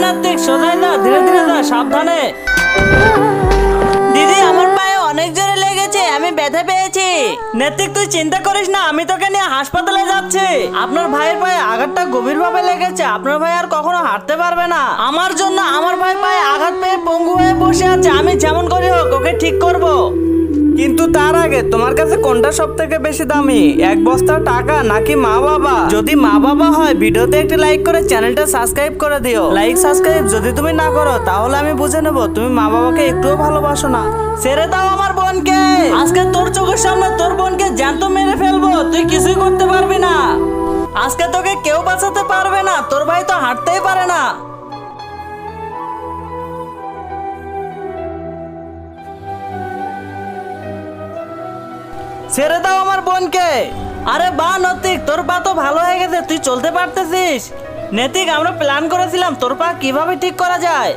নাতিক, সোজাই যা, ধীরে ধীরে যা, সাবধানে। দিদি আমার পায়ে অনেক জোরে লেগেছে, আমি ব্যথা পেয়েছি। নেতিক তুই চিন্তা করিস না, আমি তোকে নিয়ে হাসপাতালে যাচ্ছি। আপনার ভাইয়ের পায়ে আঘাতটা গভীর ভাবে লেগেছে, আপনার ভাই আর কখনো হাঁটতে পারবে না। আমার জন্য আমার ভাই পায়ে আঘাত পেয়ে পঙ্গু হয়ে বসে আছে, আমি যেমন করি হোক ওকে ঠিক করব। কিন্তু তার আগে তোমার কাছে কোনটা সব থেকে বেশি দামি, এক বস্তা টাকা নাকি মা বাবা? যদি মা বাবা হয় ভিডিওতে একটি লাইক করে চ্যানেলটা সাবস্ক্রাইব করে দিও। লাইক সাবস্ক্রাইব যদি তুমি না করো তাহলে আমি বুঝে নেব তুমি মা বাবাকে একটুও ভালোবাসো না। ছেড়ে দাও আমার বোনকে, আজকে তোর চোখের সামনে তোর বোনকে জ্যান্ত মেরে ফেলবো, তুই কিছুই করতে পারবি না। আজকে তোকে কেউ বাঁচাতে পারবে না, তোর ভাই তো হাঁটতেই পারে না। ছেড়ে দাও আমার বোনকে। আরে বা নতিক, তোর পা তো ভালো হয়ে গেছে, তুই চলতে পারতেছিস। নেতিক আমরা প্ল্যান করেছিলাম তোর পা কিভাবে ঠিক করা যায়।